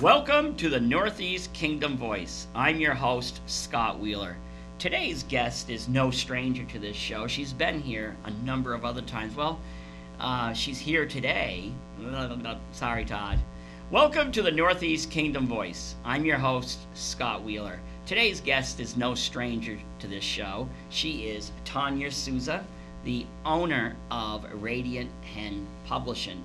Welcome to the Northeast Kingdom Voice. I'm your host, Scott Wheeler. Today's guest is no stranger to this show. She's been here a number of other times. Well, she's here today. Sorry, Todd. Welcome to the Northeast Kingdom Voice. I'm your host, Scott Wheeler. Today's guest is no stranger to this show. She is Tanya Sousa, the owner of Radiant Hen Publishing.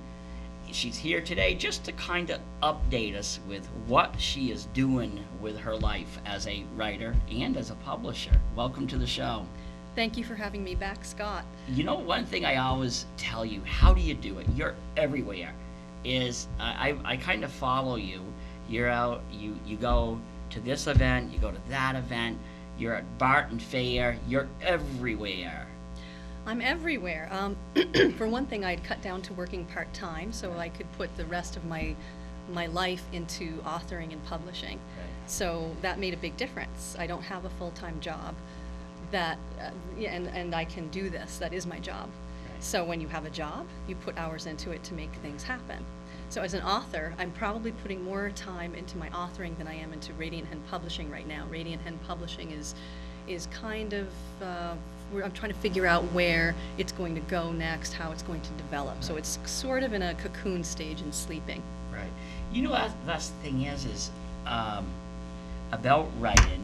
She's here today just to kind of update us with what she is doing with her life as a writer and as a publisher. Welcome to the show. Thank you for having me back, Scott. You know, one thing I always tell you, how do you do it? You're everywhere. I kind of follow you. You're out, you go to this event, you go to that event, you're at Barton Fair, you're everywhere. I'm everywhere. For one thing, I'd cut down to working part-time so I could put the rest of my life into authoring and publishing. Right. So that made a big difference. I don't have a full-time job and I can do this. That is my job. Right. So when you have a job, you put hours into it to make things happen. So as an author, I'm probably putting more time into my authoring than I am into Radiant Hen Publishing right now. Radiant Hen Publishing is kind of I'm trying to figure out where it's going to go next, how it's going to develop. So it's sort of in a cocoon stage and sleeping. Right. You know, that's the thing is about writing,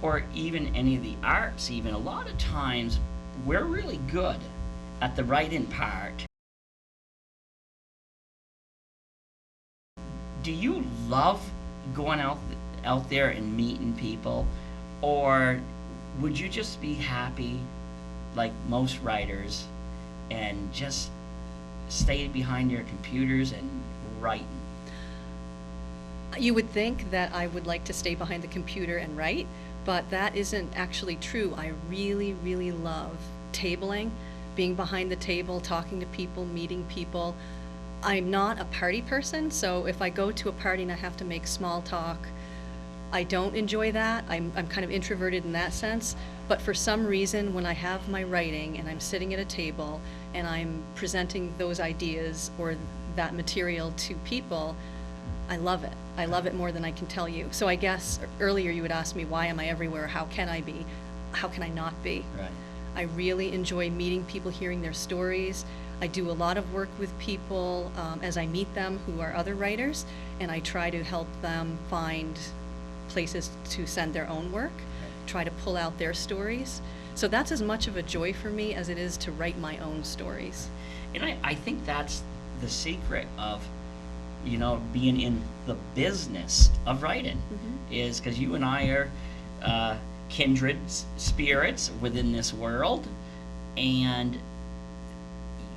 or even any of the arts, even a lot of times we're really good at the writing part. Do you love going out there and meeting people, or would you just be happy, like most writers, and just stay behind your computers and writing? You would think that I would like to stay behind the computer and write, but that isn't actually true. I really, really love tabling, being behind the table, talking to people, meeting people. I'm not a party person, so if I go to a party and I have to make small talk, I don't enjoy that. I'm kind of introverted in that sense, but for some reason when I have my writing and I'm sitting at a table and I'm presenting those ideas or that material to people, I love it. I love it more than I can tell you. So I guess earlier you would ask me, why am I everywhere? How can I be? How can I not be? Right. I really enjoy meeting people, hearing their stories. I do a lot of work with people as I meet them who are other writers, and I try to help them find places to send their own work, try to pull out their stories. So that's as much of a joy for me as it is to write my own stories. And I think that's the secret of, you know, being in the business of writing, is because you and I are kindred spirits within this world, and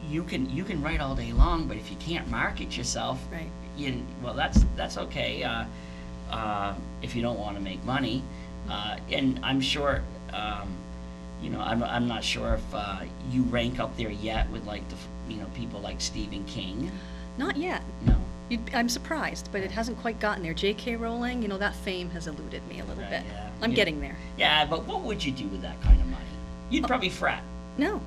you can write all day long, but if you can't market yourself, right? Well, that's okay. If you don't want to make money, and I'm sure, you know, I'm not sure if you rank up there yet with like people like Stephen King. Not yet. No. I'm surprised, but it hasn't quite gotten there. J.K. Rowling, you know, that fame has eluded me a little bit. Yeah. I'm getting there. Yeah, but what would you do with that kind of money? You'd probably fret. No.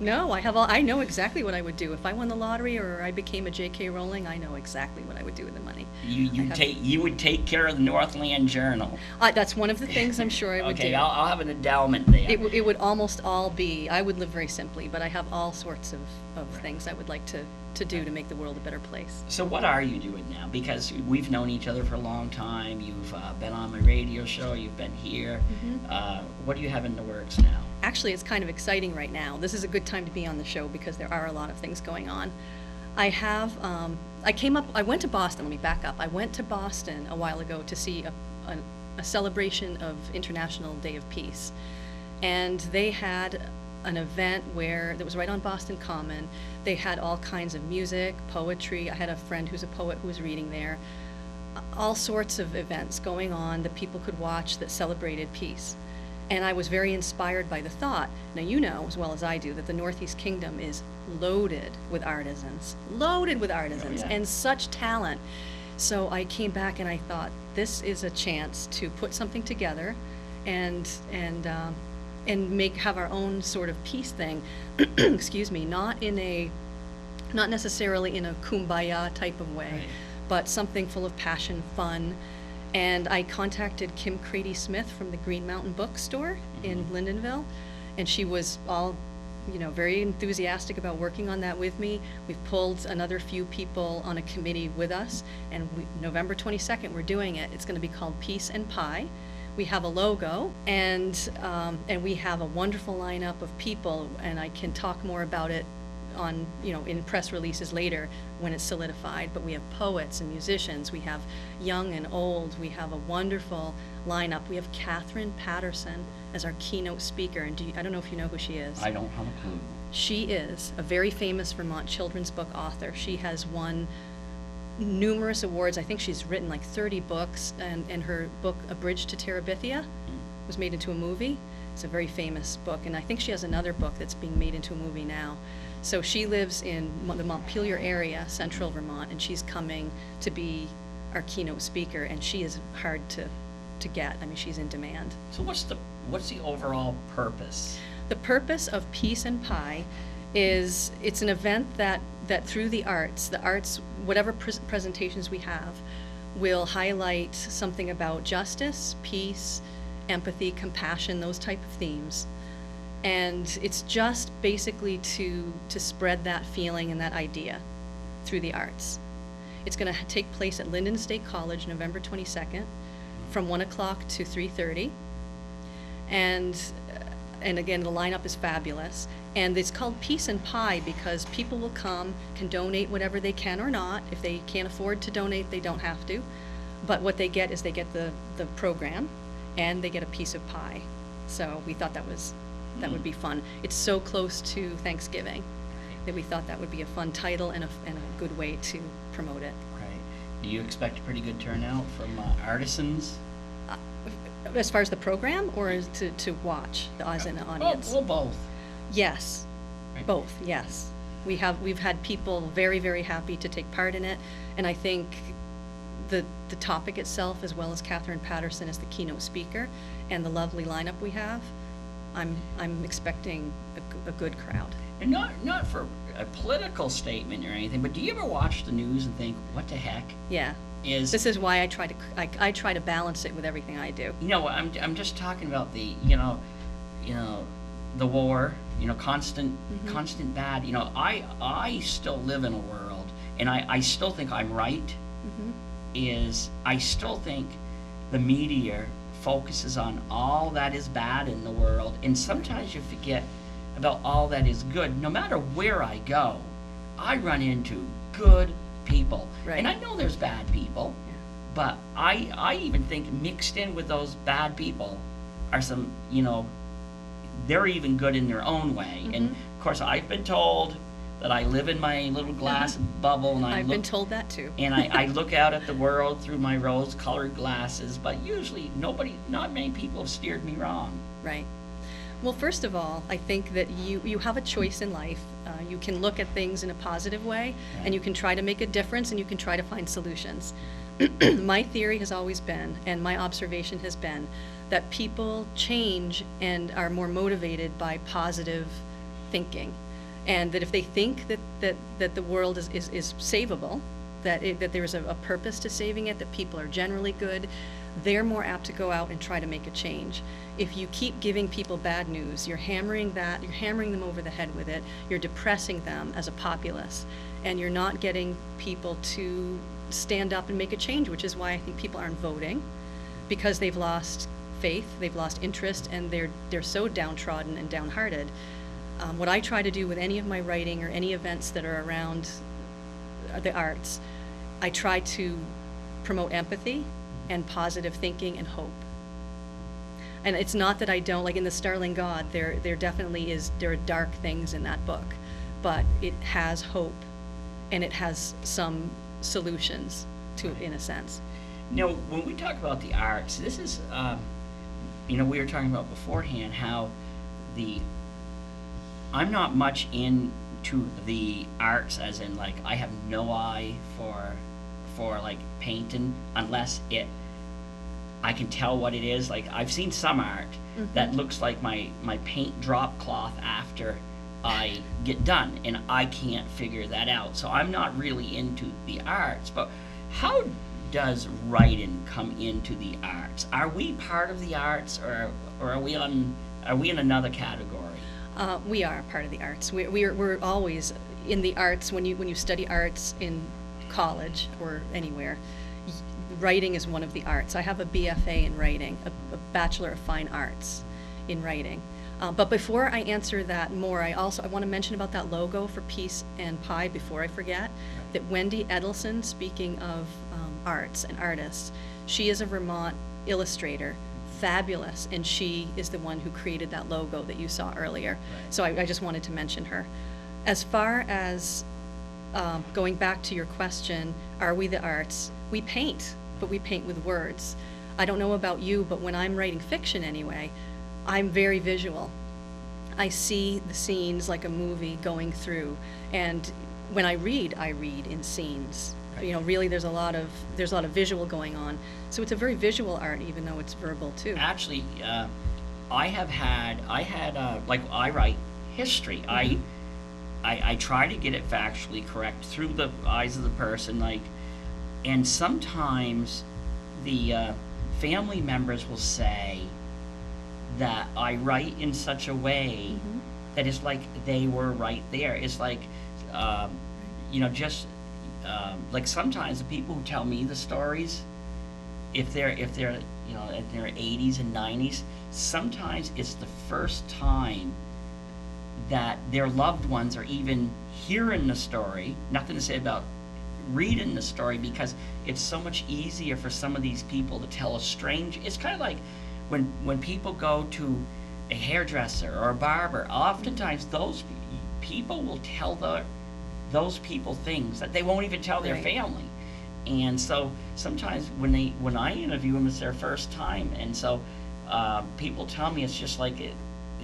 No, I know exactly what I would do. If I won the lottery or I became a J.K. Rowling, I know exactly what I would do with the money. You would take care of the Northland Journal. That's one of the things I'm sure I would do. Okay, I'll have an endowment there. It would almost all be, I would live very simply, but I have all sorts of things I would like to do to make the world a better place. So what are you doing now? Because we've known each other for a long time. You've been on my radio show. You've been here. What do you have in the works now? Actually, it's kind of exciting right now. This is a good time to be on the show because there are a lot of things going on. I went to Boston. Let me back up. I went to Boston a while ago to see a celebration of International Day of Peace. And they had an event that was right on Boston Common. They had all kinds of music, poetry. I had a friend who's a poet who was reading there. All sorts of events going on that people could watch that celebrated peace. And I was very inspired by the thought. Now, you know as well as I do that the Northeast Kingdom is loaded with artisans, Oh, yeah. and such talent. So I came back and I thought, this is a chance to put something together and have our own sort of peace thing, excuse me, not necessarily in a kumbaya type of way, Right. but something full of passion, fun. And I contacted Kim Crady-Smith from the Green Mountain Bookstore in Mhm. Lyndonville, and she was all, very enthusiastic about working on that with me. We've pulled another few people on a committee with us, and November 22nd, we're doing it. It's gonna be called Peace and Pie. We have a logo, and we have a wonderful lineup of people, and I can talk more about it on, in press releases later when it's solidified. But we have poets and musicians, we have young and old, we have a wonderful lineup. We have Catherine Patterson as our keynote speaker, and I don't know if you know who she is. I don't have a clue. She is a very famous Vermont children's book author. She has won numerous awards. I think she's written like 30 books, and her book, A Bridge to Terabithia, was made into a movie. It's a very famous book, and I think she has another book that's being made into a movie now. So she lives in the Montpelier area, central Vermont, and she's coming to be our keynote speaker, and she is hard to get. I mean, she's in demand. So what's the overall purpose? The purpose of Peace and Pie is it's an event that through the arts, whatever presentations we have, will highlight something about justice, peace, empathy, compassion, those type of themes. And it's just basically to spread that feeling and that idea through the arts. It's going to take place at Lyndon State College, November 22nd, from 1 o'clock to 3:30. And again, the lineup is fabulous. And it's called Peace and Pie because people will come, can donate whatever they can or not. If they can't afford to donate, they don't have to. But what they get is they get the program, and they get a piece of pie. So we thought that would be fun. It's so close to Thanksgiving that we thought that would be a fun title and a good way to promote it. Right. Do you expect a pretty good turnout from artisans? As far as the program, or as to watch as an audience? Well, both. Yes, Right. both. Yes, we've had people very, very happy to take part in it, and I think the topic itself, as well as Catherine Patterson as the keynote speaker, and the lovely lineup we have, I'm expecting a good crowd. And not for a political statement or anything, but do you ever watch the news and think, what the heck? Yeah. This is why I try to balance it with everything I do. I'm just talking about the the war, constant bad. I still live in a world, and I still think I'm right. I still think the media focuses on all that is bad in the world, and sometimes you forget about all that is good. No matter where I go, I run into good people. Right. And I know there's bad people, but I even think mixed in with those bad people are some, they're even good in their own way. And of course, I've been told that I live in my little glass bubble, and I've been told that too. And I look out at the world through my rose-colored glasses, but usually not many people have steered me wrong. Right. Well, first of all, I think that you have a choice in life. You can look at things in a positive way, Right. and you can try to make a difference, and you can try to find solutions. My theory has always been, and my observation has been, that people change and are more motivated by positive thinking. And that if they think that the world is savable, that there's a purpose to saving it, that people are generally good, they're more apt to go out and try to make a change. If you keep giving people bad news, you're hammering them over the head with it, you're depressing them as a populace, and you're not getting people to stand up and make a change, which is why I think people aren't voting, because they've lost faith, they've lost interest, and they're so downtrodden and downhearted. What I try to do with any of my writing or any events that are around the arts, I try to promote empathy and positive thinking and hope. And it's not that I don't, like in the Starling God, there definitely there are dark things in that book, but it has hope, and it has some solutions to it, in a sense. When we talk about the arts, this is we were talking about beforehand how the I'm not much into the arts, as in like I have no eye for like painting unless I can tell what it is. Like I've seen some art that looks like my paint drop cloth after I get done, and I can't figure that out. So I'm not really into the arts. But how does writing come into the arts? Are we part of the arts, or are we in another category? We are part of the arts. We're always in the arts. When you study arts in college or anywhere, writing is one of the arts. I have a BFA in writing, a Bachelor of Fine Arts in writing. But before I answer that more, I want to mention about that logo for Peace and Pie before I forget, that Wendy Edelson, speaking of arts and artists, she is a Vermont illustrator, fabulous, and she is the one who created that logo that you saw earlier. Right. So I just wanted to mention her. As far as going back to your question, are we the arts? We paint, but we paint with words. I don't know about you, but when I'm writing fiction anyway, I'm very visual. I see the scenes like a movie going through, and when I read in scenes. Really there's a lot of visual going on. So it's a very visual art, even though it's verbal too. Actually, I write history. I try to get it factually correct through the eyes of the person, and sometimes the family members will say that I write in such a way that it's like they were right there. It's like, like sometimes the people who tell me the stories, if they're in their 80s and 90s, sometimes it's the first time that their loved ones are even hearing the story. Nothing to say about reading the story, because it's so much easier for some of these people to tell a strange. It's kind of like when people go to a hairdresser or a barber. Oftentimes those people will tell those people things that they won't even tell their family. And so sometimes when I interview them, it's their first time, and so people tell me it's just like it.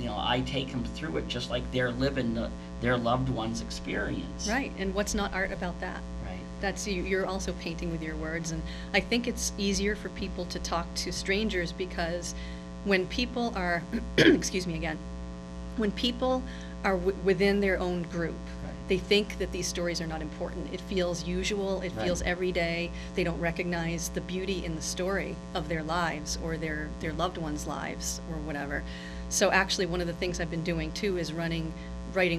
I take them through it just like they're living their loved one's experience. Right, and what's not art about that? Right. That's you're also painting with your words, and I think it's easier for people to talk to strangers, because when people are, excuse me again, when people are within their own group, they think that these stories are not important. It feels usual, it feels everyday. They don't recognize the beauty in the story of their lives or their loved ones' lives or whatever. So actually one of the things I've been doing too is writing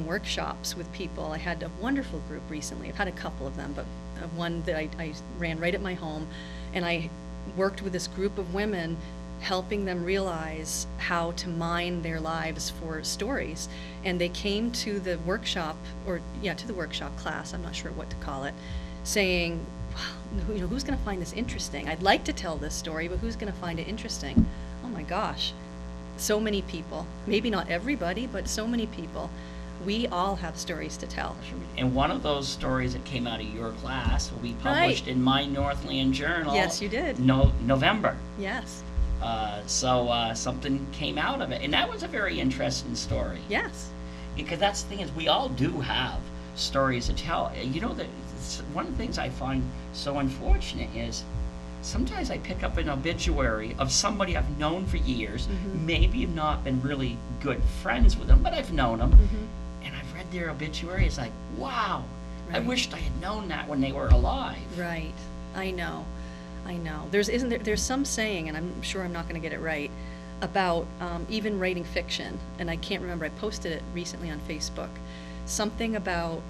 workshops with people. I had a wonderful group recently. I've had a couple of them, but one that I ran right at my home, and I worked with this group of women, helping them realize how to mine their lives for stories. And they came to the workshop, to the workshop class, I'm not sure what to call it, saying, well, who's going to find this interesting? I'd like to tell this story, but who's going to find it interesting? Oh my gosh, so many people. Maybe not everybody, but so many people. We all have stories to tell. And one of those stories that came out of your class will be published in my Northland Journal. Yes, you did. November. Yes. So something came out of it, and that was a very interesting story. Yes. Because that's the thing, is we all do have stories to tell. That one of the things I find so unfortunate is sometimes I pick up an obituary of somebody I've known for years, maybe have not been really good friends with them, but I've known them, and I've read their obituary. It's like, wow, I wished I had known that when they were alive. Right. I know. There's some saying, and I'm sure I'm not going to get it right, about even writing fiction, and I can't remember. I posted it recently on Facebook. Something about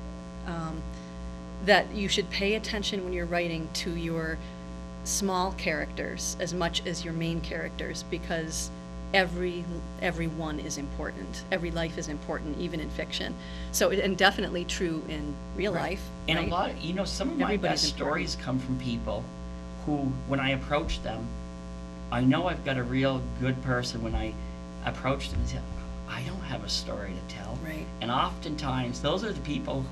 that you should pay attention when you're writing to your small characters as much as your main characters, because everyone is important. Every life is important, even in fiction. So, and definitely true in real life. And right? a lot, some of my best stories come from people who, when I approach them, I know I've got a real good person when I approach them and say, I don't have a story to tell. Right. And oftentimes, those are the people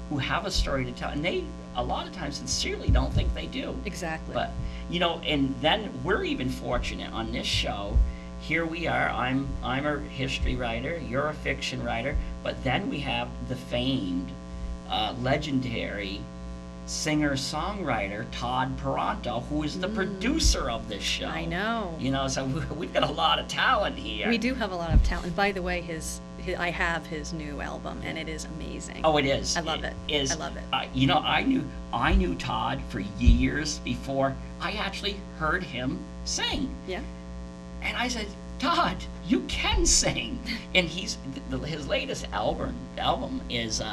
who have a story to tell, and they, a lot of times, sincerely don't think they do. Exactly. But, and then we're even fortunate on this show here we are. I'm a history writer. You're a fiction writer. But then we have the famed, legendary singer-songwriter Todd Snider, who is the producer of this show. I know. You know, so we've got a lot of talent here. We do have a lot of talent. By the way, I have his new album, and it is amazing. Oh, it is. I love it. Is, I love it. You know, I knew Todd for years before I actually heard him sing. Yeah. And I said, Todd, you can sing. And his latest album is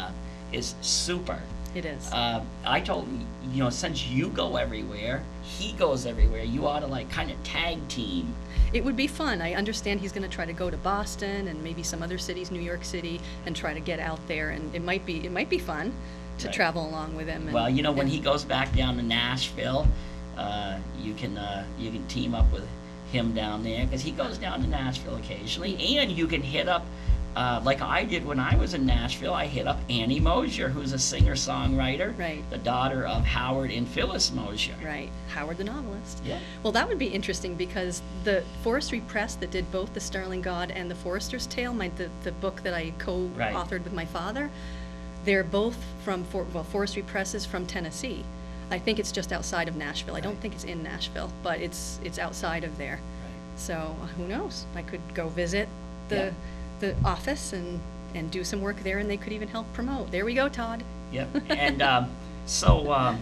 super. It is. I told him, you know, since you go everywhere, he goes everywhere. You ought to like kind of tag team. It would be fun. I understand he's going to try to go to Boston and maybe some other cities, New York City, and try to get out there. And it might be fun to Right. travel along with him. And, Well, you know, when he goes back down to Nashville, you can team up with him down there because he goes down to Nashville occasionally, and you can hit up. Like I did when I was in Nashville, I hit up Annie Mosier, who's a singer-songwriter, Right. the daughter of Howard and Phyllis Mosier. Right, Howard the novelist. Yeah. Well, that would be interesting because the Forestry Press that did both the Starling God and the Forester's Tale, the book that I co-authored with my father, they're both from Forestry Press is from Tennessee. I think it's just outside of Nashville. I don't Right. think it's in Nashville, but it's outside of there. Right. So who knows? I could go visit the office and do some work there, and they could even help promote. There we go, Todd. Yep. And so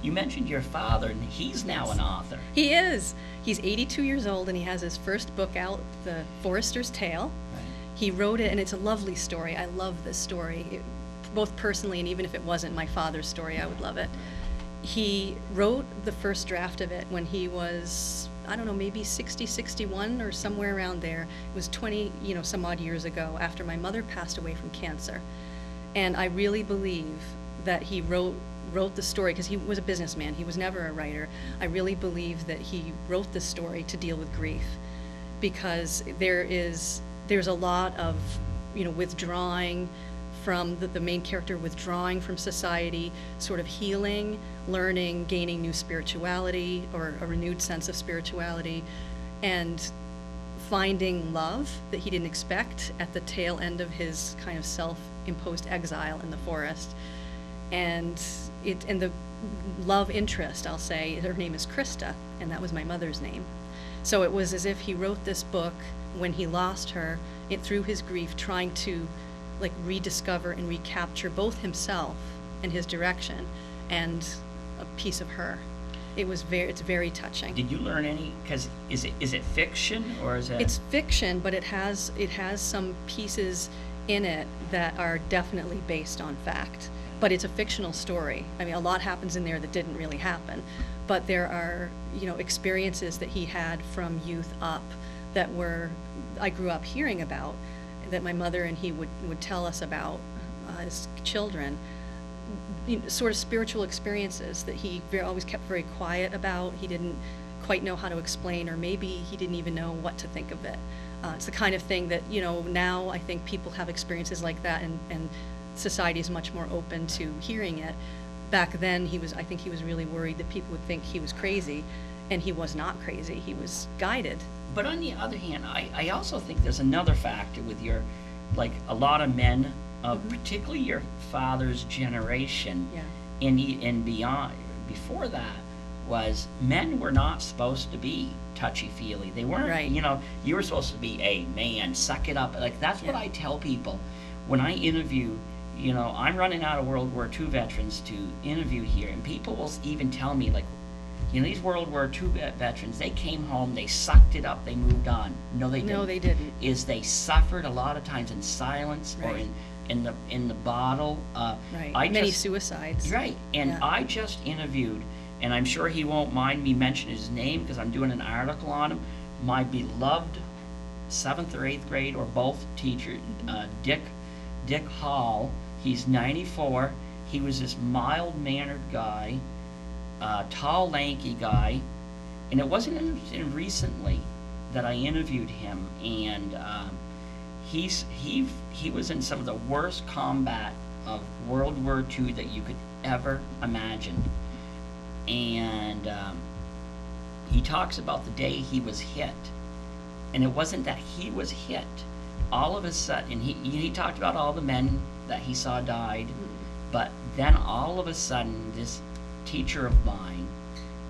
you mentioned your father, and he's now an author. He is. He's 82 years old, and he has his first book out, The Forester's Tale. Right. He wrote it, and it's a lovely story. I love this story, both personally and even if it wasn't my father's story, I would love it. He wrote the first draft of it when he was, I don't know, maybe 60, 61 or somewhere around there. It was 20, some odd years ago after my mother passed away from cancer. And I really believe that he wrote the story because he was a businessman. He was never a writer. I really believe that he wrote the story to deal with grief because there's a lot of, withdrawing from the main character, withdrawing from society, sort of healing, learning, gaining new spirituality or a renewed sense of spirituality, and finding love that he didn't expect at the tail end of his kind of self-imposed exile in the forest. And the love interest, I'll say, her name is Krista, and that was my mother's name. So it was as if he wrote this book when he lost her, through his grief, trying to rediscover and recapture both himself and his direction and a piece of her. It's very touching. Did you learn any? Because is it fiction or is it? It's fiction, but it has some pieces in it that are definitely based on fact. But it's a fictional story. I mean, a lot happens in there that didn't really happen. But there are, experiences that he had from youth up that I grew up hearing about, that my mother and he would tell us about as children, sort of spiritual experiences that he always kept very quiet about. He didn't quite know how to explain, or maybe he didn't even know what to think of it. It's the kind of thing that, now I think people have experiences like that, and society is much more open to hearing it. Back then, I think he was really worried that people would think he was crazy, and he was not crazy. He was guided. But on the other hand, I also think there's another factor with a lot of men, particularly your father's generation, Yeah. and beyond, before that, was men were not supposed to be touchy-feely. They weren't, Right. You were supposed to be a man, suck it up. That's what Yeah. I tell people when I interview. I'm running out of World War II veterans to interview here, and people will even tell me, these World War II veterans, they came home, they sucked it up, they moved on. No, they didn't. No, they didn't. They suffered a lot of times in silence or Right. in the bottle. Right. Many suicides. Right. And Yeah. I just interviewed, and I'm sure he won't mind me mentioning his name because I'm doing an article on him, my beloved 7th or 8th grade or both teacher, Dick Hall. He's 94. He was this mild-mannered guy, tall, lanky guy, and it wasn't until recently that I interviewed him, and he was in some of the worst combat of World War II that you could ever imagine, and he talks about the day he was hit, And it wasn't that he was hit. All of a sudden, he talked about all the men that he saw died, but then all of a sudden, this teacher of mine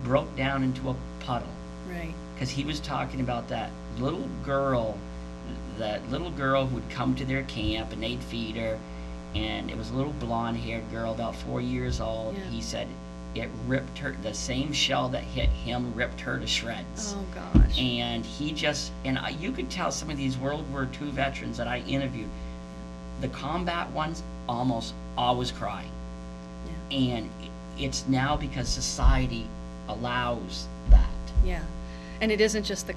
broke down into a puddle. Right. Because he was talking about that little girl who would come to their camp and they'd feed her, and it was a little blonde-haired girl, about 4 years old. Yeah. He said it ripped her, the same shell that hit him ripped her to shreds. Oh gosh. And you could tell some of these World War II veterans that I interviewed, the combat ones almost always cry. Yeah. And it's now because society allows that. Yeah. And it isn't just the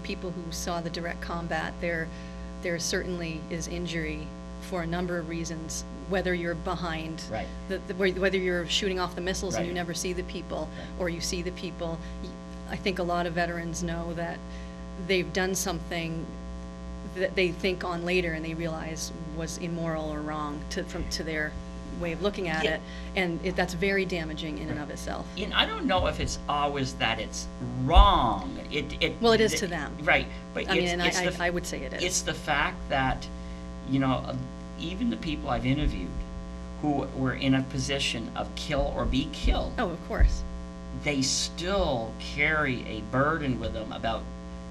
people who saw the direct combat. There certainly is injury for a number of reasons, whether you're behind, Right. whether you're shooting off the missiles and Right. you never see the people, Right. or you see the people. I think a lot of veterans know that they've done something that they think on later and they realize was immoral or wrong to their way of looking at Yeah. it, and that's very damaging in and of itself. And I don't know if it's always that it's wrong. Well, it is to them. Right. But I mean, and I would say it is. It's the fact that, even the people I've interviewed who were in a position of kill or be killed, Oh, of course. they still carry a burden with them about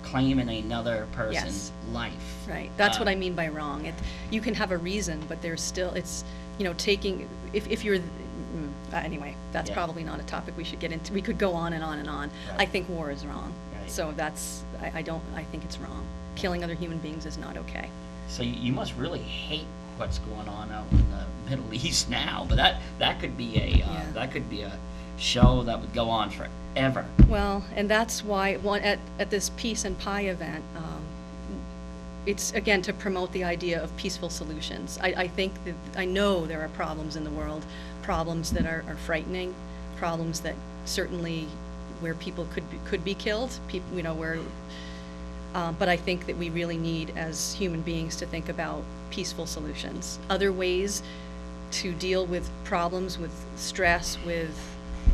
claiming another person's life. Right. That's what I mean by wrong. You can have a reason, but there's still, it's, taking, if you're, anyway, that's Yeah. probably not a topic we should get into. We could go on and on and on. Right. I think war is wrong. Right. So I think it's wrong. Killing other human beings is not okay. So you must really hate what's going on out in the Middle East now. But that could be a show that would go on forever. Well, and that's why at this Peace and Pie event, it's again to promote the idea of peaceful solutions. I think that I know there are problems in the world, problems that are frightening, problems that certainly where people could be killed, but I think that we really need as human beings to think about peaceful solutions, other ways to deal with problems, with stress, with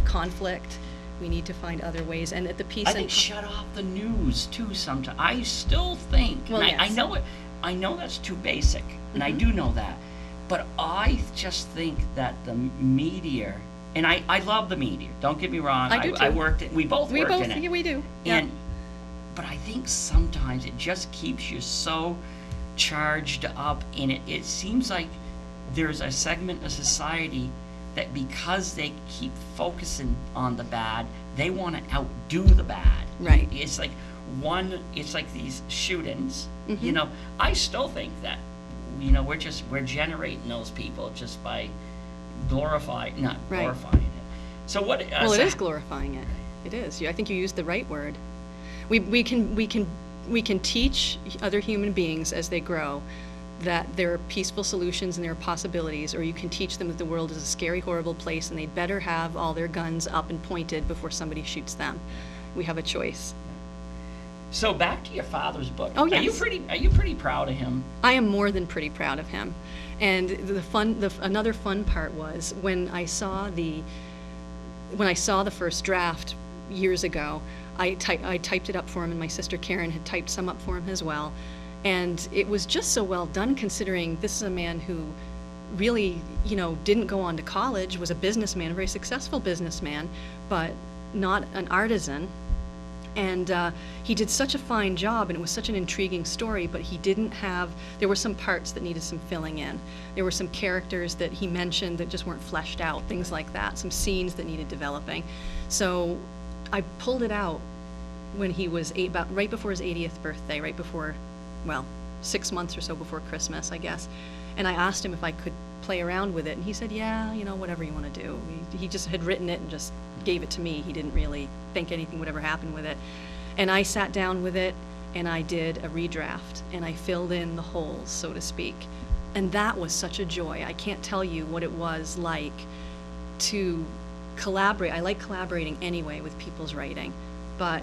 conflict. We need to find other ways, and at the Peace I and think shut off the news too. Sometimes I still think, Well, and yes. I know it. I know that's too basic, and I Mhm. do know that. But I just think that the media, and I love the media. Don't get me wrong. I do I too. worked. We both worked in it. Yeah, we do. Yeah. But I think sometimes it just keeps you so charged up, and it seems like there's a segment of society that because they keep focusing on the bad, they want to outdo the bad. Right. It's like these shootings. Mhm. I still think that we're generating those people just by not glorifying it. So what? Well, it is glorifying it. It is. I think you used the right word. We can teach other human beings as they grow that there are peaceful solutions and there are possibilities, or you can teach them that the world is a scary, horrible place and they'd better have all their guns up and pointed before somebody shoots them. We have a choice. So back to your father's book. Oh, yes. Are you pretty proud of him? I am more than pretty proud of him. And another fun part was when I saw the first draft years ago, I typed it up for him, and my sister Karen had typed some up for him as well. And it was just so well done, considering this is a man who really, didn't go on to college, was a businessman, a very successful businessman, but not an artisan. And he did such a fine job, and it was such an intriguing story, but there were some parts that needed some filling in. There were some characters that he mentioned that just weren't fleshed out, things like that, some scenes that needed developing. So I pulled it out when he was right before his 80th birthday, right before, 6 months or so before Christmas, I guess. And I asked him if I could play around with it, and he said, yeah, whatever you want to do. He just had written it and just gave it to me. He didn't really think anything would ever happen with it. And I sat down with it, and I did a redraft, and I filled in the holes, so to speak. And that was such a joy. I can't tell you what it was like to collaborate. I like collaborating anyway with people's writing, but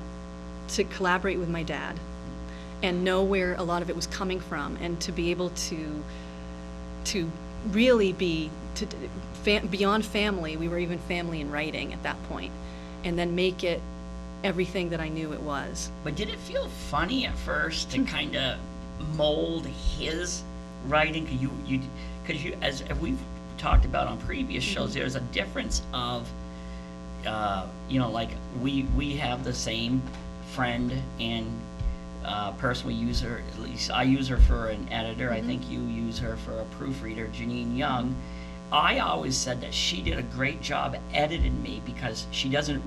to collaborate with my dad and know where a lot of it was coming from, and to be able to really be beyond family. We were even family in writing at that point, and then make it everything that I knew it was. But did it feel funny at first to kind of mold his writing? Because as we've talked about on previous shows, there's a difference of, like we have the same friend and person. We use her, at least I use her for an editor. I think you use her for a proofreader, Janine Young. I always said that she did a great job editing me because she doesn't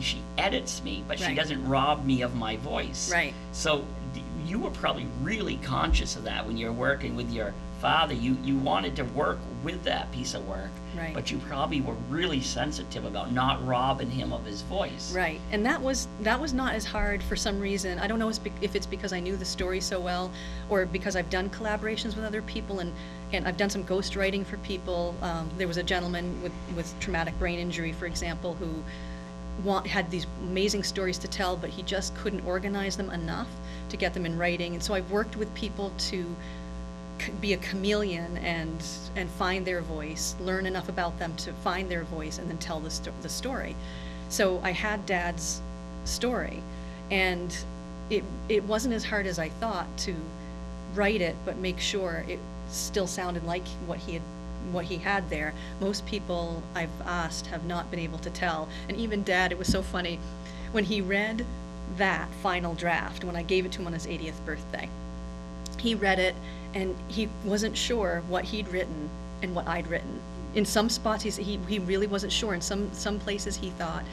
she edits me, but she doesn't rob me of my voice. Right. So you were probably really conscious of that when you're working with your father. You wanted to work with that piece of work, right, but you probably were really sensitive about not robbing him of his voice. Right, and that was not as hard for some reason. I don't know if it's because I knew the story so well, or because I've done collaborations with other people, and I've done some ghost writing for people. There was a gentleman with traumatic brain injury, for example, who had these amazing stories to tell, but he just couldn't organize them enough to get them in writing. And so I've worked with people to be a chameleon and find their voice, learn enough about them to find their voice, and then tell the story. So I had Dad's story, and it wasn't as hard as I thought to write it, but make sure it still sounded like what he had there. Most people I've asked have not been able to tell, and even Dad, it was so funny when he read that final draft when I gave it to him on his 80th birthday. He read it and he wasn't sure what he'd written and what I'd written. In some spots he really wasn't sure. In some places he thought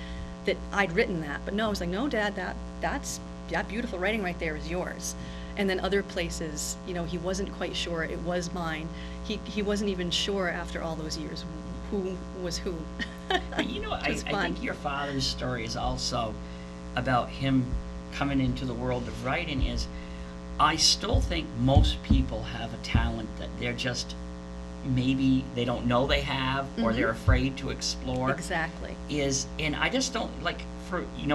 that I'd written that, but no, I was like, no, Dad, that beautiful writing right there is yours. And then other places, he wasn't quite sure it was mine. He wasn't even sure after all those years who was who. But I think your father's story is also about him coming into the world of writing. I still think most people have a talent that they're just, maybe they don't know they have, or they're afraid to explore. Exactly. And I just don't,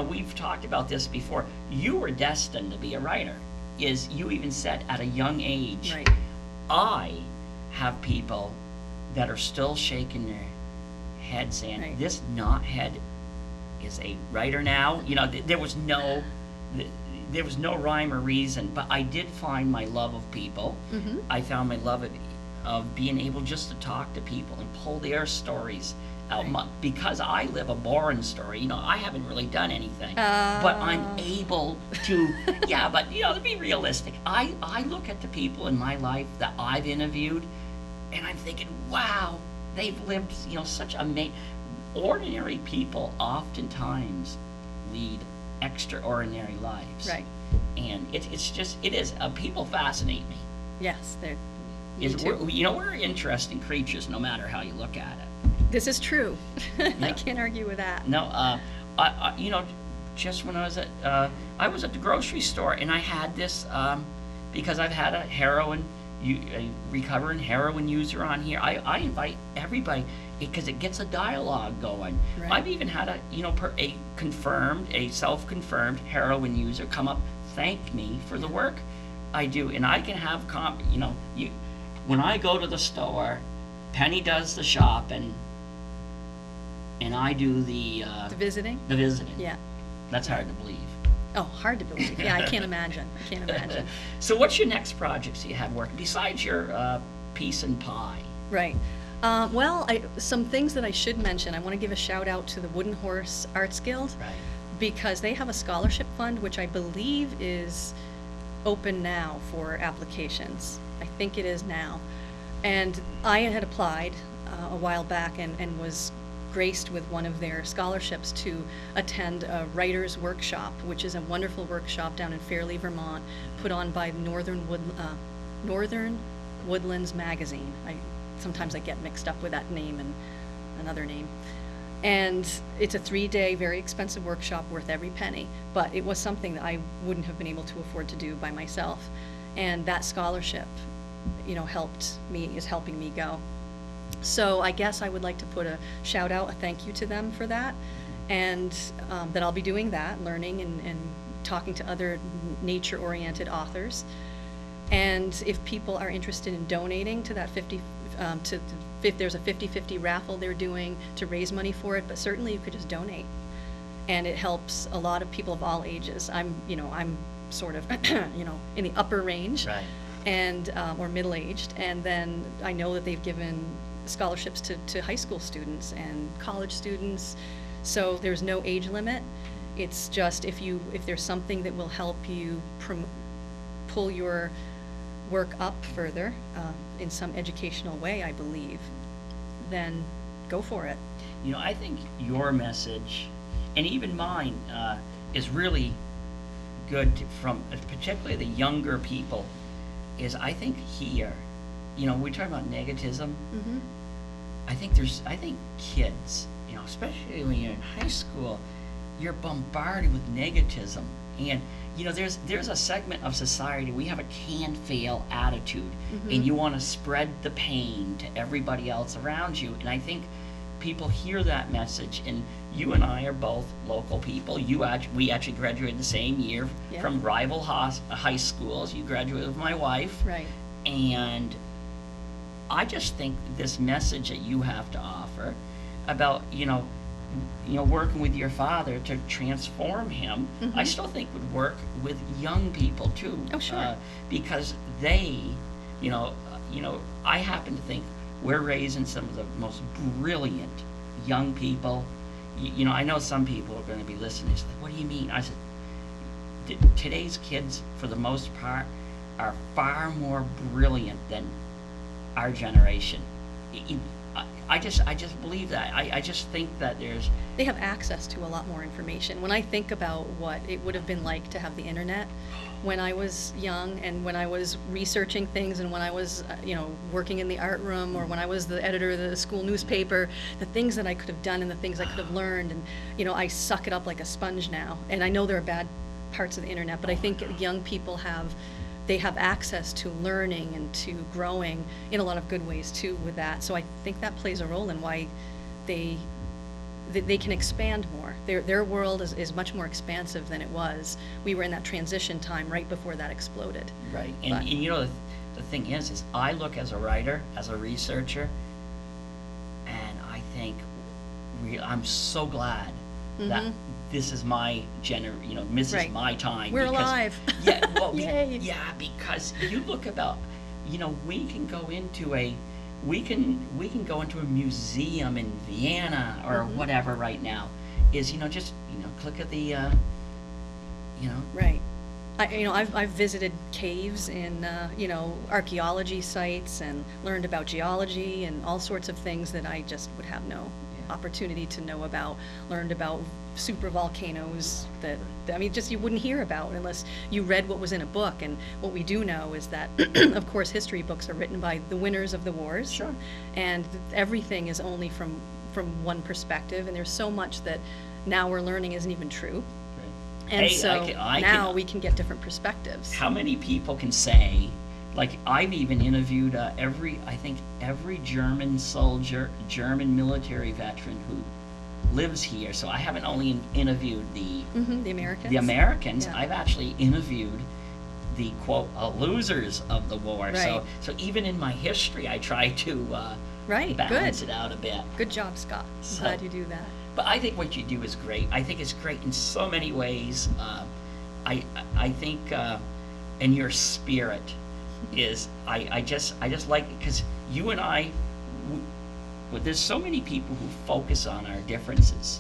we've talked about this before. You were destined to be a writer. You even said at a young age. Right. I have people that are still shaking their head saying, this knothead is a writer now. There was no rhyme or reason, but I did find my love of people. I found my love of being able just to talk to people and pull their stories out. Because I live a boring story, I haven't really done anything, but I'm able to, to be realistic, I look at the people in my life that I've interviewed, and I'm thinking, wow, they've lived, such ordinary people oftentimes lead extraordinary lives. Right. And it is, people fascinate me. Yes, they're, we're interesting creatures no matter how you look at it. This is true. I can't argue with that. No, just when I was at the grocery store, and I had this, because I've had a recovering heroin user on here. I invite everybody, because it gets a dialogue going. Right. I've even had a self-confirmed heroin user come up, thank me for the work I do, and I can have when I go to the store, Penny does the shopping, and I do the visiting. The visiting. Yeah. That's hard to believe. Oh, hard to believe. Yeah, I can't imagine. So what's your next projects you have working besides your Peace and Pie? Right. Some things that I should mention. I want to give a shout out to the Wooden Horse Arts Guild, because they have a scholarship fund, which I believe is open now for applications. I think it is now. And I had applied a while back and was graced with one of their scholarships to attend a writer's workshop, which is a wonderful workshop down in Fairleigh, Vermont, put on by Northern Woodlands Magazine. Sometimes I get mixed up with that name and another name. And it's a 3-day, very expensive workshop worth every penny, but it was something that I wouldn't have been able to afford to do by myself. And that scholarship, is helping me go. So I guess I would like to put a shout out, a thank you to them for that, and that I'll be doing that, learning and talking to other nature-oriented authors. And if people are interested in donating to that there's a 50-50 raffle they're doing to raise money for it, but certainly you could just donate. and it helps a lot of people of all ages. I'm sort of, in the upper range. Right. And, or middle-aged, and then I know that they've given scholarships to high school students and college students, so there's no age limit. It's just if there's something that will help you pull your work up further, in some educational way, I believe, then go for it. I think your message, and even mine, is really good from particularly the younger people, is I think here, we're talking about negativism. Mm-hmm. I think kids, especially when you're in high school, you're bombarded with negativism. And, there's a segment of society, we have a can-fail attitude, Mm-hmm. and you want to spread the pain to everybody else around you. And I think people hear that message, and you and I are both local people. We actually graduated the same year Yeah. from rival high schools. You graduated with my wife. Right. And I just think this message that you have to offer about, working with your father to transform him, Mhm. I still think would work with young people too. Oh, sure. Because they, I happen to think we're raising some of the most brilliant young people. I know some people are going to be listening. It's like, what do you mean? I said, today's kids, for the most part, are far more brilliant than our generation. I just believe that. I just think that They have access to a lot more information. When I think about what it would have been like to have the internet when I was young, and when I was researching things, and when I was, working in the art room, or when I was the editor of the school newspaper, the things that I could have done and the things I could have learned, and, I suck it up like a sponge now. And I know there are bad parts of the internet, but I think young people have access to learning and to growing in a lot of good ways too with that. So I think that plays a role in why they can expand more. Their world is much more expansive than it was. We were in that transition time right before that exploded. right. And the thing is I look as a writer, as a researcher, and I think I'm so glad that Mhm. this is my this Right. is my time. We're because- alive. Yeah, well, Yay. yeah, because you look about, we can go into a museum in Vienna or Mhm. whatever right now. Is just click at the Right. I've visited caves and archaeology sites, and learned about geology and all sorts of things that I just would have no Yeah. opportunity to know about. Learned about super volcanoes that just you wouldn't hear about unless you read what was in a book. And what we do know is that, of course, history books are written by the winners of the wars. Sure. And everything is only from one perspective, and there's so much that now we're learning isn't even true. And Hey, so I now can- we can get different perspectives. How many people can say, like I've even interviewed every German soldier, German military veteran who lives here. So I haven't only interviewed the The Americans. Americans. Yeah. I've actually interviewed the quote losers of the war. Right. So even in my history, I try to Right, balance good. it out a bit. Good job, Scott. I'm So- glad you do that. But I think what you do is great. I think it's great in so many ways. I think, and your spirit is. I just like it because you and I. Well, there's so many people who focus on our differences,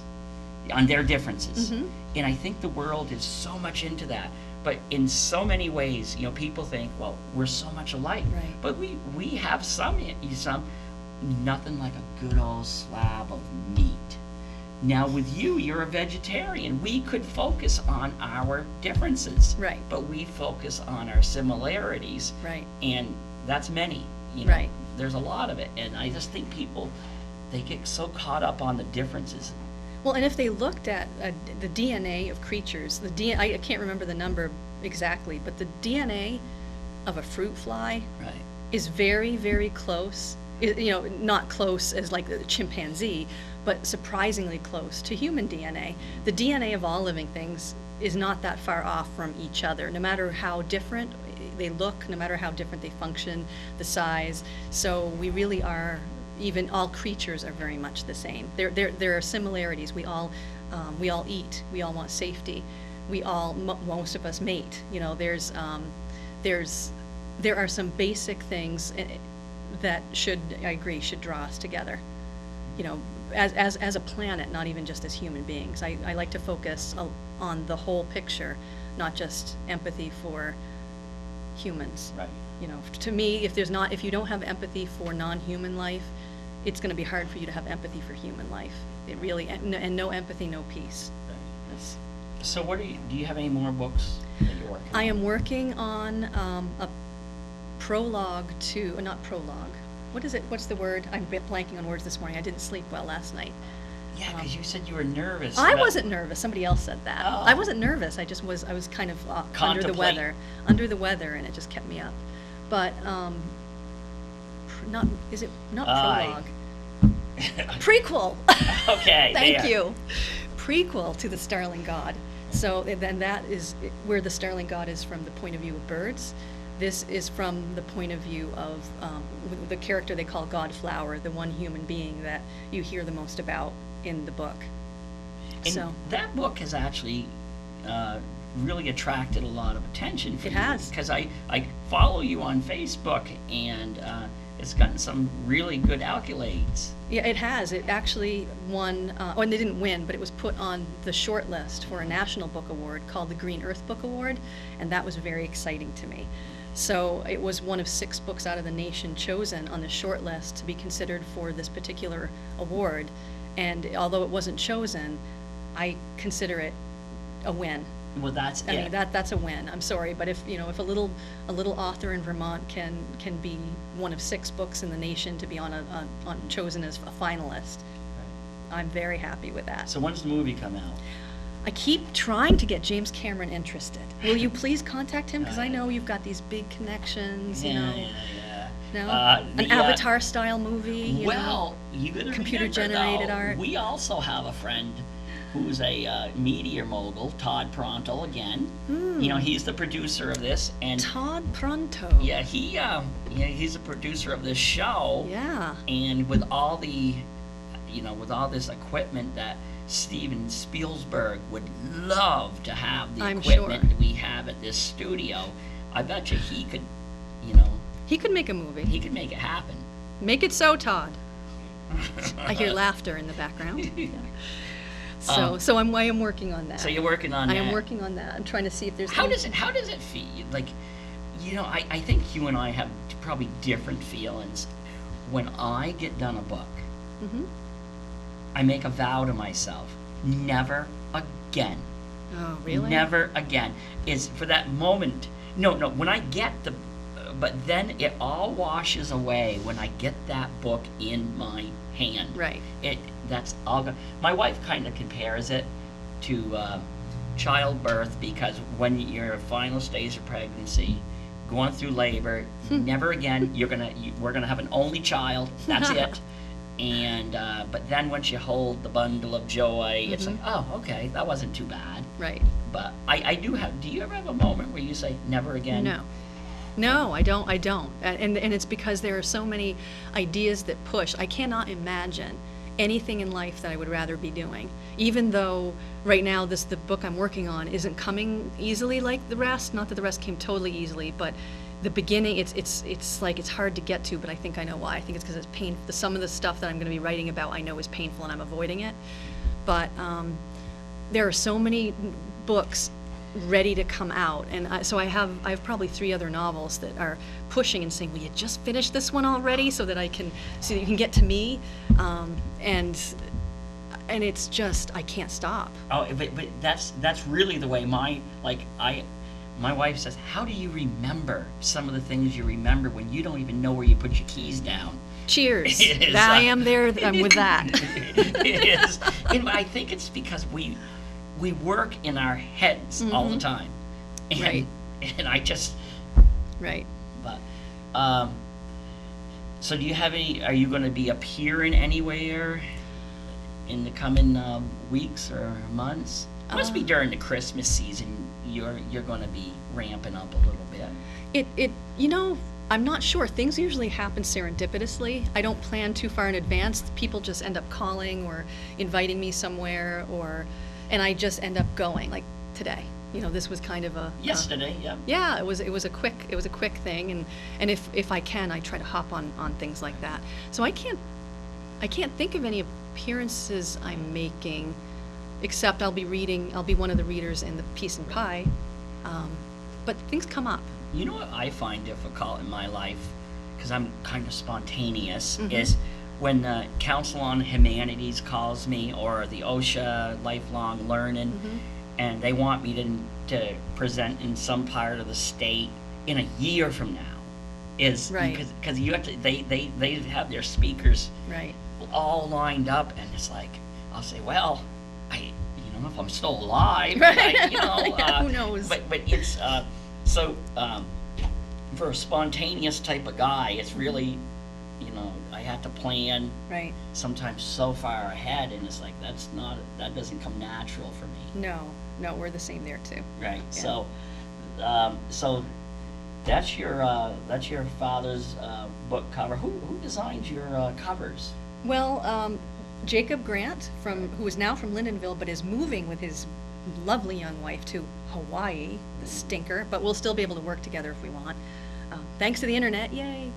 on their differences, Mhm. and I think the world is so much into that. But in so many ways, people think, well, we're so much alike. Right. But we have some nothing like a good old slab of meat. Now with you, you're a vegetarian. We could focus on our differences. Right. But we focus on our similarities. Right. And that's many. Right. There's a lot of it. And I just think people, they get so caught up on the differences. Well, and if they looked at the DNA of creatures, I can't remember the number exactly, but the DNA of a fruit fly Right. is very, very close. Not close as like the chimpanzee, but surprisingly close to human DNA. The DNA of all living things is not that far off from each other, no matter how different they look, no matter how different they function, the size. So we really are, even all creatures are very much the same. There are similarities. We all We all eat. We all want safety. We all, most of us mate. You know, there are some basic things that I agree, should draw us together. You know, as a planet, not even just as human beings. I like to focus on the whole picture, not just empathy for humans. Right. You know, to me, if you don't have empathy for non-human life, it's going to be hard for you to have empathy for human life. It really, and no empathy, no peace. Right. That's, So do you have any more books that you're working on? I am working on a prologue to, not prologue, what is it, what's the word? I'm blanking on words this morning. I didn't sleep well last night. Yeah, because you said you were nervous. I wasn't nervous. Somebody else said that. Oh. I wasn't nervous. I was kind of under the weather, and it just kept me up. But not prologue? Prequel. Okay. Thank there. you. Prequel to the Starling God. So then that is where the Starling God is from the point of view of birds. This is from the point of view of the character they call Godflower, the one human being that you hear the most about in the book. And So that book has actually really attracted a lot of attention for It you. has. Because I follow you on Facebook, and it's gotten some really good accolades. yeah, it has. It actually won, and they didn't win, but it was put on the short list for a national book award called the Green Earth Book Award, and that was very exciting to me. So it was one of 6 books out of the nation chosen on the short list to be considered for this particular award. And although it wasn't chosen, I consider it a win. Well, that's I it. mean, that's a win. I'm sorry, but if a little author in Vermont can be one of 6 books in the nation to be on chosen as a finalist, I'm very happy with that. So when's the movie come out? I keep trying to get James Cameron interested. Will you please contact him? Because I know you've got these big connections, you know. Yeah. No? The, An Avatar-style movie, you well, know? you gotta Computer-generated remember, art. we also have a friend who's a media mogul, Todd Pronto, again. You know, he's the producer of this, and Todd Pronto. yeah, he's the producer of this show. Yeah. And with all the, with all this equipment that Steven Spielberg would love to have, the I'm equipment sure. that we have at this studio, I bet you he could, He could make a movie. he could make it happen. Make it so, Todd. I hear laughter in the background. Yeah. So I am working on that. So you're working on I that. am working on that. I'm trying to see if there's How does it feel? Like, I think you and I have probably different feelings. When I get done a book, Mm-hmm. I make a vow to myself, never again. Oh, really? Never again. Is for that moment. No, when I get but then it all washes away when I get that book in my hand. Right. That's all. My wife kind of compares it to childbirth, because when you're in final stage of pregnancy, going through labor, never again. We're gonna have an only child. That's it. And but then once you hold the bundle of joy, it's like, oh, okay, that wasn't too bad. Right. But I do have. Do you ever have a moment where you say never again? No, I don't. And it's because there are so many ideas that push. I cannot imagine anything in life that I would rather be doing. Even though right now the book I'm working on isn't coming easily like the rest. Not that the rest came totally easily, but the beginning, it's like it's hard to get to, but I think I know why. I think it's because it's painful. Some of the stuff that I'm going to be writing about I know is painful and I'm avoiding it. But there are so many books ready to come out, and so I have probably 3 other novels that are pushing and saying, will you just finish this one already so that you can get to me, and it's just I can't stop. Oh, but that's really the way my wife says, how do you remember some of the things you remember when you don't even know where you put your keys down? Cheers. It is, I am there. I'm with that. It is. And I think it's because we work in our heads all the time. And, Right. And I just. Right. But, so do you have are you going to be appearing anywhere in the coming weeks or months? It must be during the Christmas season you're going to be ramping up a little bit. It I'm not sure. Things usually happen serendipitously. I don't plan too far in advance. People just end up calling or inviting me somewhere, and I just end up going. Like today, this was kind of a yesterday. Yeah. Yeah, it was a quick thing, and if I can, I try to hop on things like that. So I can't think of any appearances I'm making, except I'll be one of the readers in the Peace and Pie, but things come up. You know what I find difficult in my life, because I'm kind of spontaneous, Mm-hmm. is when the Council on Humanities calls me, or the OSHA Lifelong Learning, Mm-hmm. and they want me to present in some part of the state in a year from now. Is Right. because you have to, they have their speakers Right. all lined up, and it's like, I'll say, well, I don't know if I'm still alive, Right. but Yeah, who knows? But it's so for a spontaneous type of guy, it's really, I have to plan Right. sometimes so far ahead, and it's like that doesn't come natural for me. No, we're the same there too. Right. Yeah. So that's your father's book cover. Who designs your covers? Well, Jacob Grant, who is now from Lindenville, but is moving with his lovely young wife to Hawaii, the stinker, but we'll still be able to work together if we want. Thanks to the internet, yay!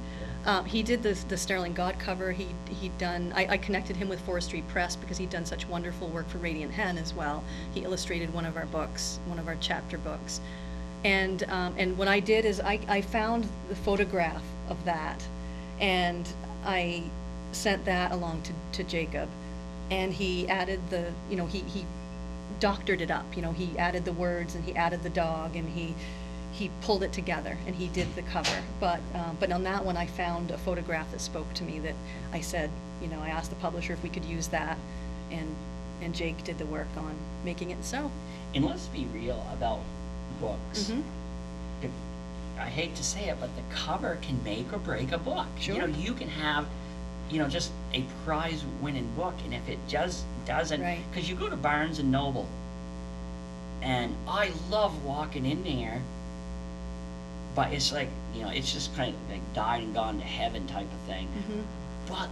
He did the Starling God cover. I connected him with Forestry Press because he'd done such wonderful work for Radiant Hen as well. He illustrated one of our books, one of our chapter books. And what I did is I found the photograph of that, and I sent that along to Jacob, and he added he doctored it up. He added the words, and he added the dog, and he pulled it together, and he did the cover. But on that one, I found a photograph that spoke to me, that I said, I asked the publisher if we could use that, and Jake did the work on making it so. And let's be real about books. Mm-hmm. I hate to say it, but the cover can make or break a book. Sure. You can have, just a prize-winning book, and if it just doesn't, Right. because you go to Barnes and Noble, and I love walking in there, but it's like, it's just kind of like died and gone to heaven type of thing. Mm-hmm. But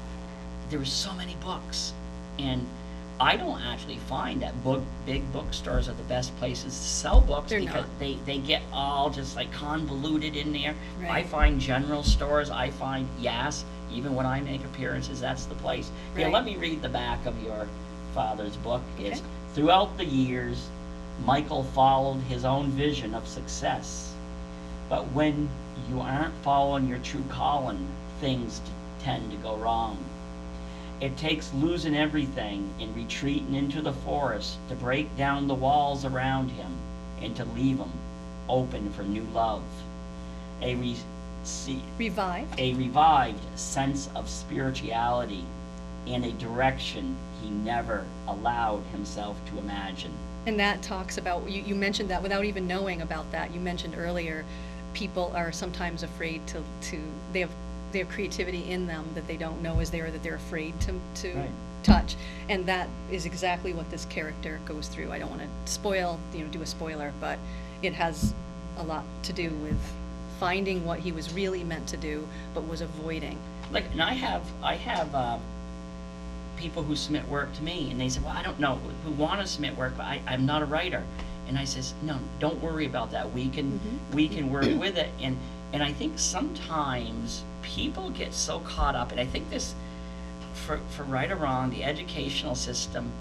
there's so many books, and I don't actually find that big bookstores are the best places to sell books. They're because not. they get all just like convoluted in there. Right. I find general stores, even when I make appearances, that's the place. Here, Right. let me read the back of your father's book. Okay. It's, throughout the years, Michael followed his own vision of success. But when you aren't following your true calling, things tend to go wrong. It takes losing everything and retreating into the forest to break down the walls around him and to leave them open for new love. A revived sense of spirituality in a direction he never allowed himself to imagine. And that talks about, you mentioned that without even knowing about that. You mentioned earlier, people are sometimes afraid they have creativity in them that they don't know is there, that they're afraid to Right. touch. And that is exactly what this character goes through. I don't want to do a spoiler, but it has a lot to do with finding what he was really meant to do, but was avoiding. And I have people who submit work to me, and they say, well, I don't know, who want to submit work, but I'm not a writer. And I says, no, don't worry about that. We can work with it. And I think sometimes people get so caught up, and I think this, for right or wrong, the educational system,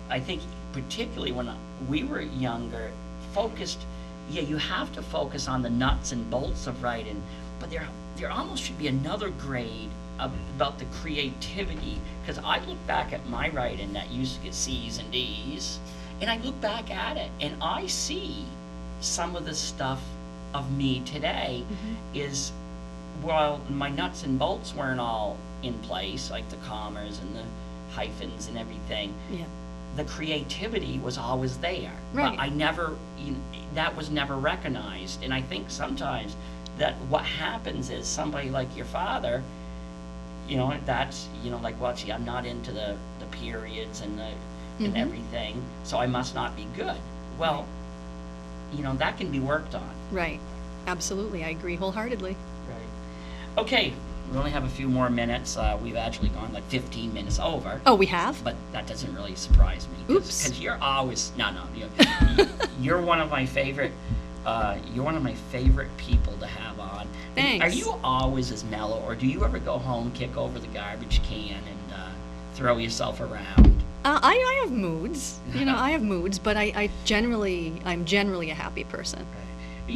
I think particularly when we were younger, focused, you have to focus on the nuts and bolts of writing, but there almost should be another grade about the creativity, because I look back at my writing that used to get C's and D's, and I look back at it, and I see some of the stuff of me today is, well, my nuts and bolts weren't all in place, like the commas and the hyphens and everything. Yeah. The creativity was always there, Right. but I never, that was never recognized. And I think sometimes that what happens is somebody like your father, that's, like, well, gee, I'm not into the periods and and everything, so I must not be good. Well, that can be worked on. Right. Absolutely. I agree wholeheartedly. Right. Okay, we only have a few more minutes. We've actually gone like 15 minutes over. Oh, we have? But that doesn't really surprise me. Oops. Because you're always you're one of my favorite. You're one of my favorite people to have on. Thanks. Are you always as mellow, or do you ever go home, kick over the garbage can, and throw yourself around? I have moods. I have moods, but I'm generally a happy person.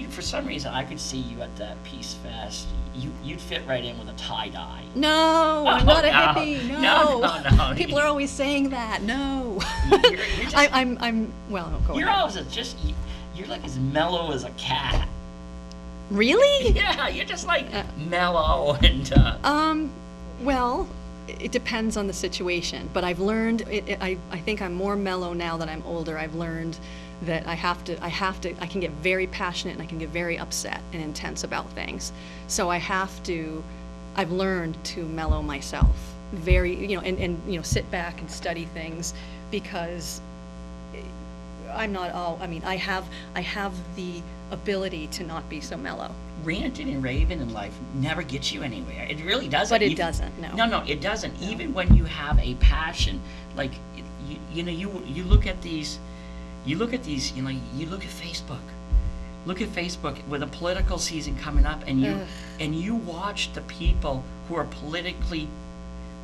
For some reason, I could see you at that Peace Fest. You'd fit right in with a tie-dye. No, I'm not a no. hippie. No. People are always saying that. No. You're just, Well, go you're ahead. always you're like as mellow as a cat. Really? Yeah, you're just like mellow and. Well, it depends on the situation, but I've learned. I think I'm more mellow now that I'm older. I've learned that I can get very passionate and I can get very upset and intense about things. So I've learned to mellow myself very, and sit back and study things, because I'm not all, I have the ability to not be so mellow. Ranting and raving in life never gets you anywhere. It really doesn't. But it doesn't, no. No, it doesn't. No. Even when you have a passion, like, you look at these, you look at Facebook. Look at Facebook with a political season coming up, and you watch the people who are politically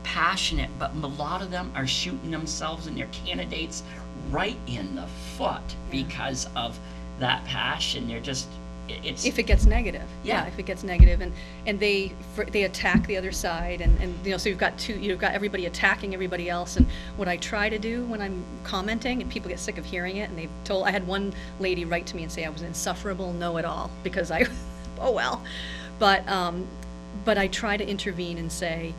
passionate, but a lot of them are shooting themselves and their candidates right in the foot because of that passion. They're just, it's if it gets negative. If it gets negative, and they attack the other side, and so you've got everybody attacking everybody else. And what I try to do when I'm commenting, and people get sick of hearing it, and I had one lady write to me and say I was an insufferable know-it-all because oh well, but I try to intervene and say,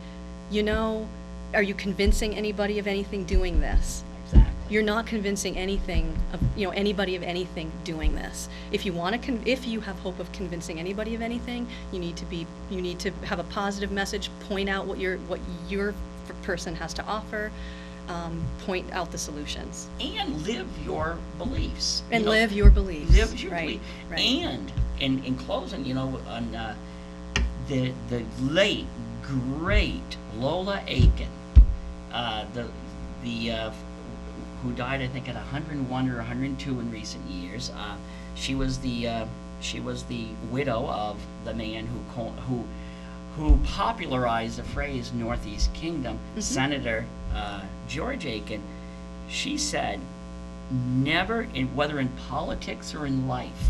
are you convincing anybody of anything doing this? Exactly. You're not convincing anybody of anything doing this. If you if you have hope of convincing anybody of anything, you need to have a positive message, point out what your person has to offer, point out the solutions, and live your beliefs. Live your beliefs. Live your beliefs. Right. And in closing, on the late great Lola Aiken, who died, I think, at 101 or 102 in recent years. She was the widow of the man who popularized the phrase Northeast Kingdom, Senator George Aiken. She said, never, whether in politics or in life,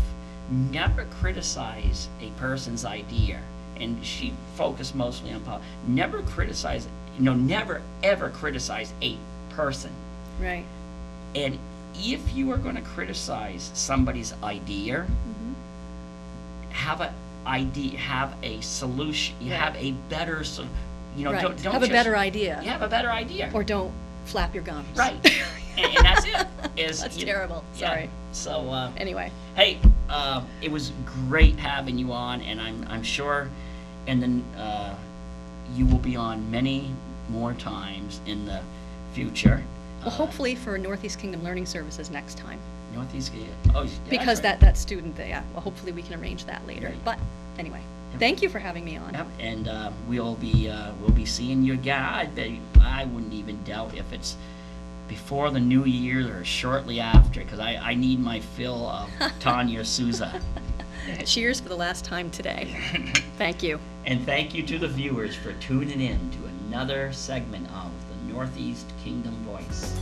never criticize a person's idea. And she focused mostly on politics. Never ever criticize a person. Right. And if you are going to criticize somebody's idea, have a solution. You have a better, don't have a better idea. You have a better idea. Or don't flap your gums. Right. and that's it. That's terrible. Sorry. Yeah. So anyway. Hey, it was great having you on, and I'm sure, and then you will be on many more times in the future. Well, hopefully for Northeast Kingdom Learning Services next time. Northeast, because right. that student there. Well, hopefully we can arrange that later. Right. But anyway, thank you for having me on. Yep, and we'll be seeing you again. I wouldn't even doubt if it's before the new year or shortly after, because I need my fill of Tanya Sousa. Cheers for the last time today. Thank you. And thank you to the viewers for tuning in to another segment of the Northeast Kingdom Voice.